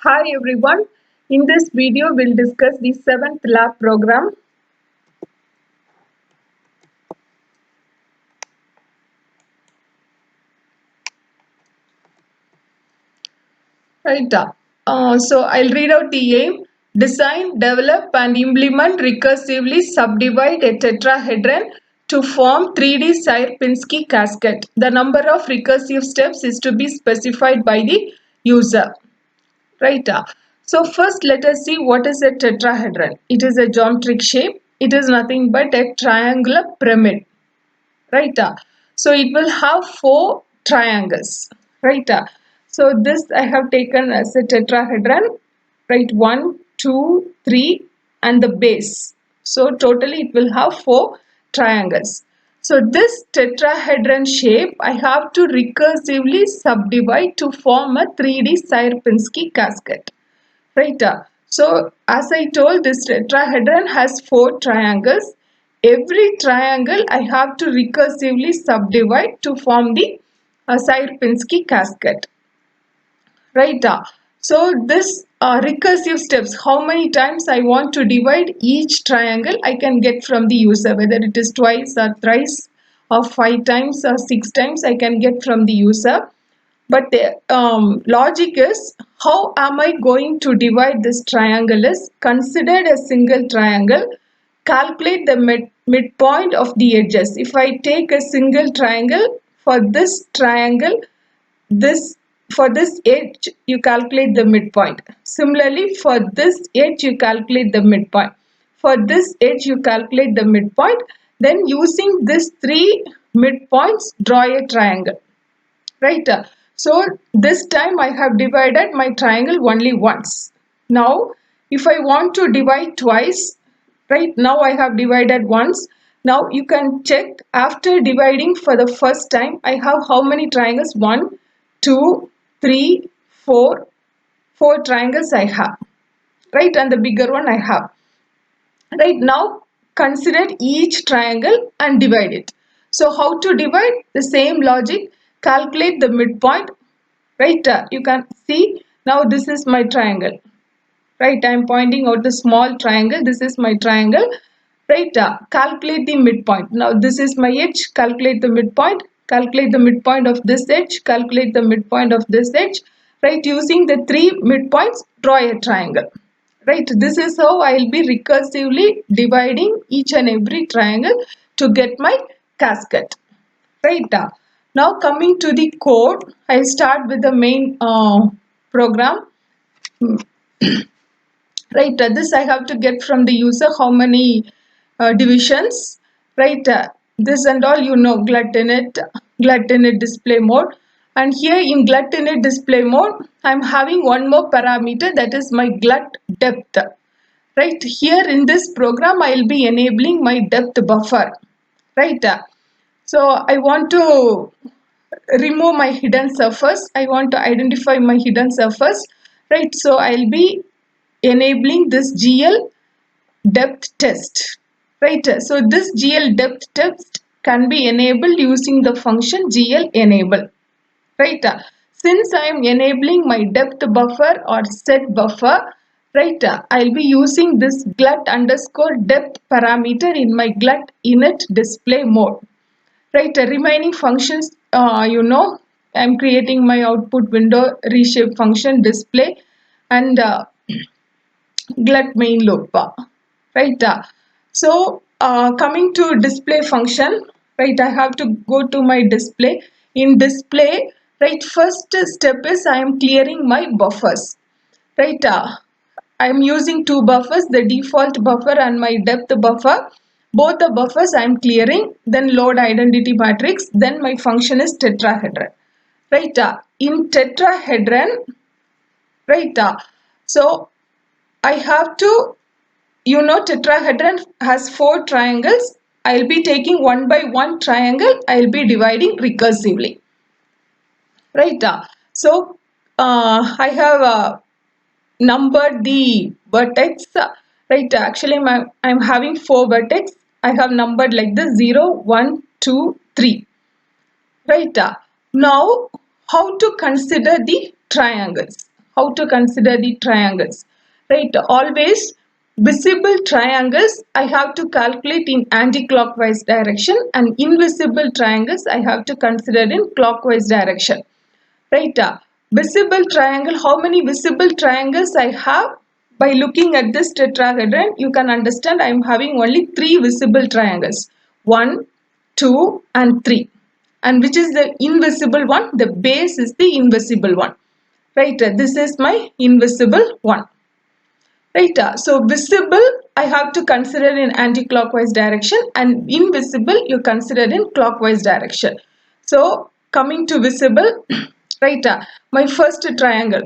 Hi everyone. In this video, we'll discuss the 7th lab program. Right. So I'll read out the aim. Design, develop and implement recursively subdivide a tetrahedron to form 3D Sierpinski casket. The number of recursive steps is to be specified by the user. Right. So first let us see what is a tetrahedron. It is a geometric shape. It is nothing but a triangular pyramid. Right. So it will have four triangles. Right. So this I have taken as a tetrahedron. Right. 1, 2, 3 and the base. So totally it will have four triangles. So this tetrahedron shape I have to recursively subdivide to form a 3D Sierpinski casket. Right. So as I told, this tetrahedron has four triangles. Every triangle I have to recursively subdivide to form the Sierpinski casket. Right. So this recursive steps, how many times I want to divide each triangle, I can get from the user, whether it is twice or thrice or 5 times or 6 times, I can get from the user. But the logic is, how am I going to divide this triangle is, considered a single triangle, calculate the midpoint of the edges. If I take a single triangle, for this triangle, this for this edge you calculate the midpoint. Similarly, for this edge you calculate the midpoint. For this edge you calculate the midpoint. Then using these three midpoints, draw a triangle. Right. So this time I have divided my triangle only once. Now if I want to divide twice, right, now I have divided once. Now you can check, after dividing for the first time I have how many triangles? 1, 2, 3, 4. 4 triangles I have. Right, and the bigger one I have. Right, now consider each triangle and divide it. So how to divide? The same logic. Calculate the midpoint. Right, you can see now this is my triangle. Right, I am pointing out the small triangle. This is my triangle. Right, calculate the midpoint. Now this is my edge. Calculate the midpoint. Calculate the midpoint of this edge. Calculate the midpoint of this edge. Right, using the three midpoints, draw a triangle. Right, this is how I will be recursively dividing each and every triangle to get my casket. Right. Now coming to the code, I start with the main program. Right, this I have to get from the user how many divisions. Right, this and all you know, glut init display mode. And here in glut-init display mode, I'm having one more parameter, that is my glut depth. Right, here in this program, I'll be enabling my depth buffer. Right, so I want to remove my hidden surface. I want to identify my hidden surface. Right, so I'll be enabling this GL depth test. Right, so this GL depth test can be enabled using the function GL enable. Right, since I am enabling my depth buffer or set buffer, right, I'll be using this glut underscore depth parameter in my glut init display mode. Right, remaining functions, I'm creating my output window, reshape function, display and glut main loop. Right, so coming to display function, right, I have to go to my display. In display, right, first step is I am clearing my buffers. Right, I am using two buffers, the default buffer and my depth buffer. Both the buffers I am clearing, then load identity matrix, then my function is tetrahedron. Right, in tetrahedron, right, so I have to, tetrahedron has four triangles. I'll be taking one by one triangle, I'll be dividing recursively. Right, so I have numbered the vertex. Right, actually I'm having four vertex. I have numbered like this: 0, 1, 2, 3. Right, now how to consider the triangles? how to consider the triangles, right? Always visible triangles I have to calculate in anti-clockwise direction, and invisible triangles I have to consider in clockwise direction, right? Visible triangle, how many visible triangles I have? By looking at this tetrahedron, you can understand I am having only 3 visible triangles, 1, 2 and 3. And which is the invisible one? The base is the invisible one, right? This is my invisible one, right? So visible I have to consider in anti-clockwise direction, and invisible you consider in clockwise direction. So coming to visible, right? My first triangle,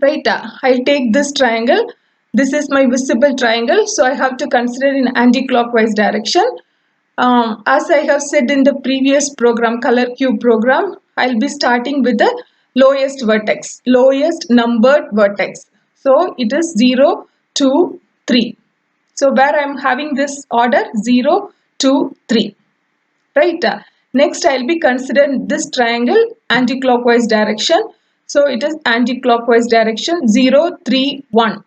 right? I'll take this triangle. This is my visible triangle, so I have to consider in anti-clockwise direction. As I have said in the previous program, color cube program, I'll be starting with the lowest vertex, lowest numbered vertex. So it is 0, 2, 3. So where I'm having this order 0, 2, 3. Right? Next I'll be considering this triangle anti-clockwise direction. So it is anti-clockwise direction 0, 3, 1.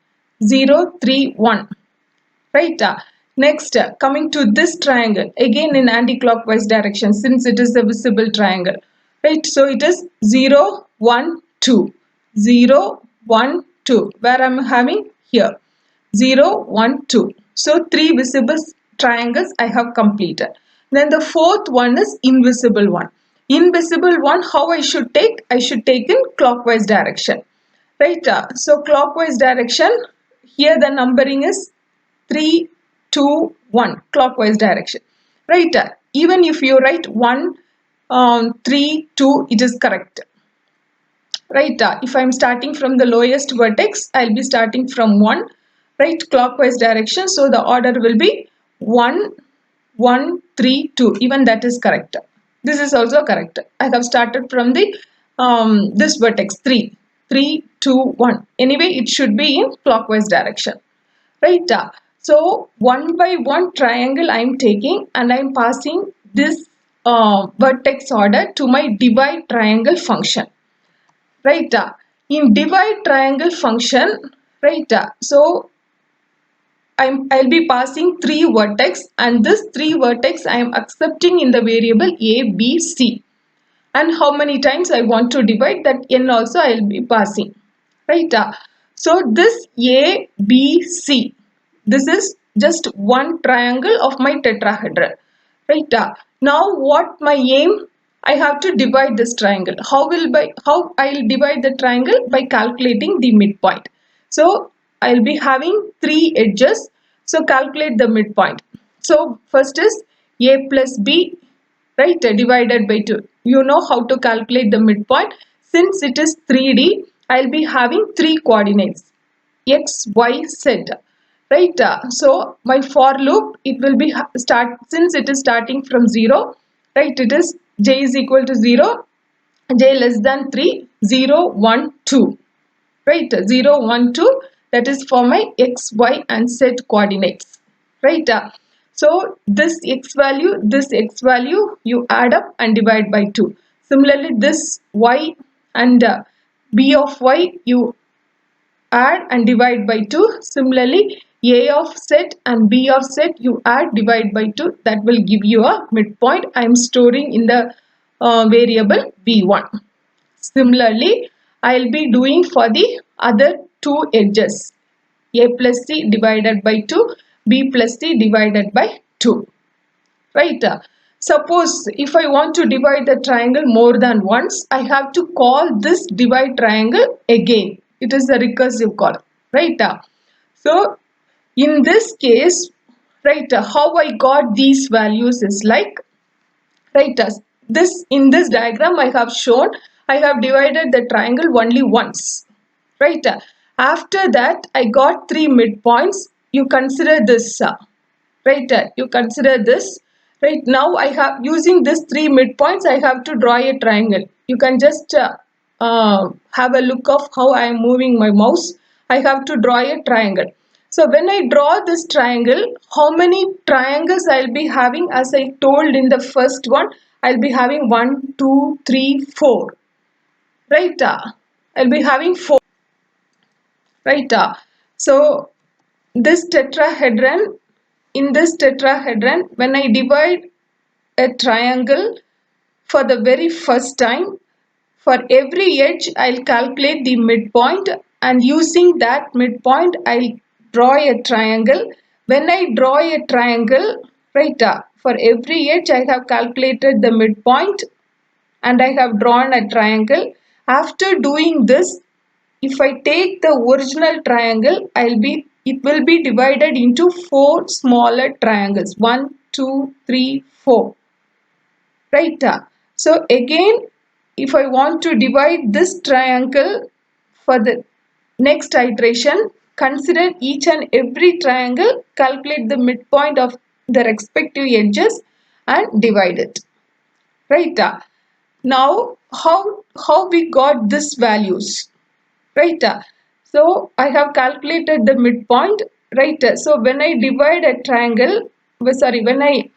0, 3, 1. Right? Next, coming to this triangle, again in anti-clockwise direction, since it is a visible triangle. Right? So it is 0, 1, 2. 0, 1, 2. Where I'm having here. 0, 1, 2. So 3 visible triangles I have completed. Then the fourth one is invisible one. Invisible one, how I should take? I should take in clockwise direction. Right? So clockwise direction, here the numbering is 3, 2, 1, clockwise direction. Right? Even if you write 1, 3, 2, it is correct. Right? If I am starting from the lowest vertex, I will be starting from 1, right? Clockwise direction. So the order will be 1, 1, 3, 2. Even that is correct. This is also correct. I have started from the this vertex 3, 3, 2, 1. Anyway, it should be in clockwise direction. Right? So one by one triangle I am taking, and I am passing this vertex order to my divide triangle function. Right? In divide triangle function, right? So I'll be passing 3 vertex, and this 3 vertex I am accepting in the variable a, b, c. And how many times I want to divide, that n also I'll be passing. Right? So this a, b, c, this is just one triangle of my tetrahedron. Right? Now what my aim? I have to divide this triangle. How I'll divide the triangle? By calculating the midpoint. So I'll be having 3 edges. So calculate the midpoint. So first is a plus b, right, divided by 2. You know how to calculate the midpoint. Since it is 3D, I'll be having 3 coordinates, x, y, z. Right? So my for loop, it will be since it is starting from 0, right? It is j is equal to 0, j less than 3, 0, 1, 2. Right? 0, 1, 2, that is for my x, y and z coordinates. Right? So this x value you add up and divide by 2. Similarly, this y and b of y you add and divide by 2. Similarly, a of z and b of z you add, divide by 2. That will give you a midpoint. I am storing in the variable b1. Similarly, I will be doing for the other 2 edges. A plus c divided by 2, b plus c divided by 2. Right? Suppose if I want to divide the triangle more than once, I have to call this divide triangle again. It is a recursive call. Right? So in this case, right, how I got these values is like, right, this in this diagram I have shown, I have divided the triangle only once. Right? After that I got 3 midpoints. You consider this. Right? You consider this. Right? Now I have, using this 3 midpoints, I have to draw a triangle. You can just have a look of how I am moving my mouse. I have to draw a triangle. So when I draw this triangle, how many triangles I'll be having? As I told in the first one, I'll be having 1, 2, 3, 4. Right? I'll be having 4. right? So this tetrahedron, in this tetrahedron, when I divide a triangle for the very first time, for every edge I'll calculate the midpoint, and using that midpoint I'll draw a triangle. When I draw a triangle, right, for every edge I have calculated the midpoint and I have drawn a triangle. After doing this, if I take the original triangle, it will be divided into four smaller triangles. 1, 2, 3, 4. Right. So again, if I want to divide this triangle for the next iteration, consider each and every triangle, calculate the midpoint of the respective edges and divide it. Right. Now, how we got these values? Right. So I have calculated the midpoint. Right. So when I divide a triangle, when I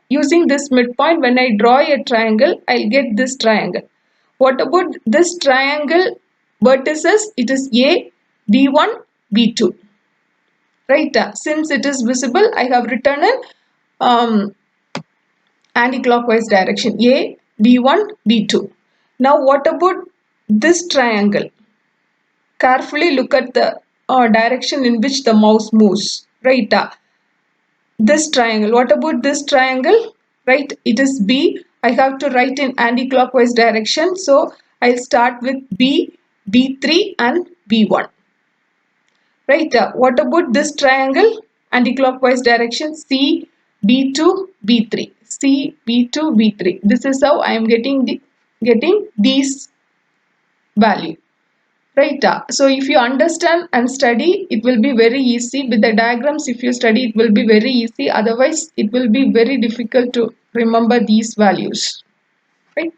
using this midpoint, when I draw a triangle, I'll get this triangle. What about this triangle vertices? It is A, B1, B2. Right. Since it is visible, I have written in anti-clockwise direction, A, B1, B2. Now what about this triangle? Carefully look at the direction in which the mouse moves. Right. This triangle. What about this triangle? Right. It is B. I have to write in anti-clockwise direction. So I'll start with B, B3 and B1. Right. What about this triangle? Anti-clockwise direction, C, B2, B3. C, B2, B3. This is how I am getting these value. Right. So if you understand and study, it will be very easy. With the diagrams, if you study, it will be very easy. Otherwise, it will be very difficult to remember these values. Right.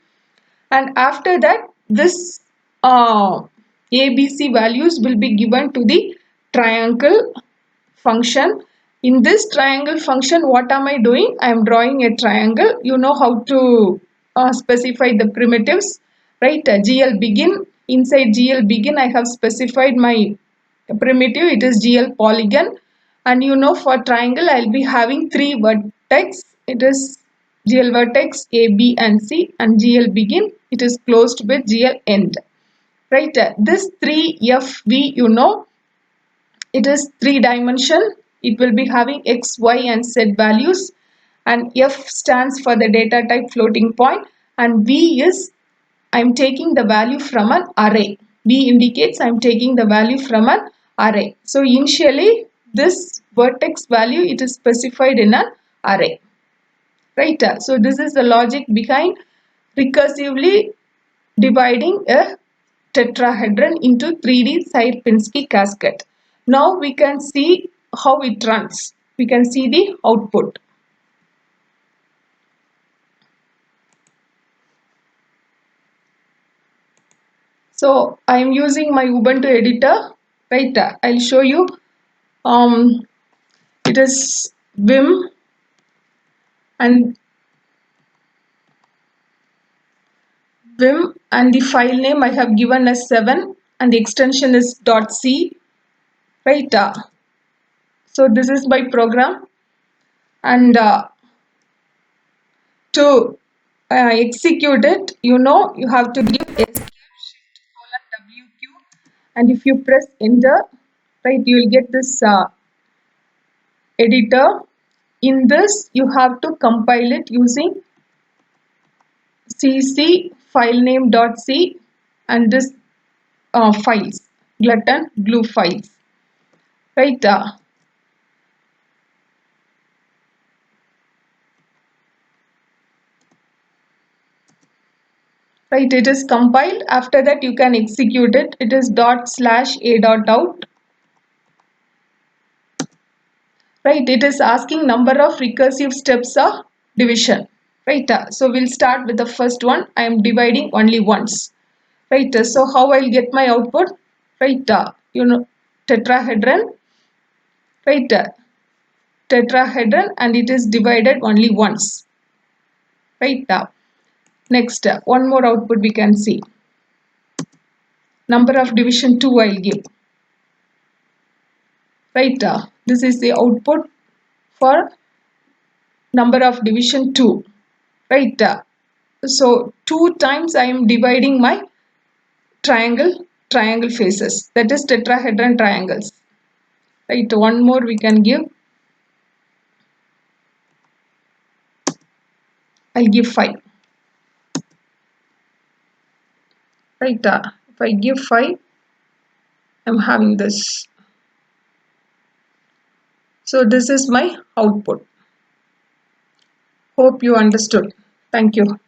And after that, this ABC values will be given to the triangle function. In this triangle function, what am I doing? I am drawing a triangle. You know how to specify the primitives, right? GL begin. Inside GL begin, I have specified my primitive. It is GL polygon. And you know, for triangle, I'll be having three vertex. It is GL vertex A, B and C, and GL begin. It is closed with GL end. Right? This 3FV, you know, it is three dimension. It will be having X, Y and Z values, and F stands for the data type floating point, and V is I'm taking the value from an array. V indicates I'm taking the value from an array. So initially this vertex value, it is specified in an array. Right. So this is the logic behind recursively dividing a tetrahedron into 3D Sierpinski cascade. Now we can see how it runs. We can see the output. So I am using my Ubuntu editor. Right. I'll show you. It is Vim and the file name I have given as 7 and the extension is .c. Right. So this is my program, and to execute it, you know, you have to give escape:\wq, and if you press enter, right, you will get this editor. In this, you have to compile it using cc filename.c and this files, glutton glue files. Right. Right, it is compiled. After that, you can execute it. It is ./a.out. Right, it is asking number of recursive steps of division. Right, so we'll start with the first one. I am dividing only once. Right, so how I'll get my output? Right, you know, tetrahedron. Right, tetrahedron, and it is divided only once. Right, next, one more output we can see. Number of division 2 I'll give. right? This is the output for number of division 2, right? So 2 times I am dividing my triangle faces, that is tetrahedron triangles, right? One more we can give, I'll give 5, right? If I give 5, I'm having this. So this is my output. Hope you understood. Thank you.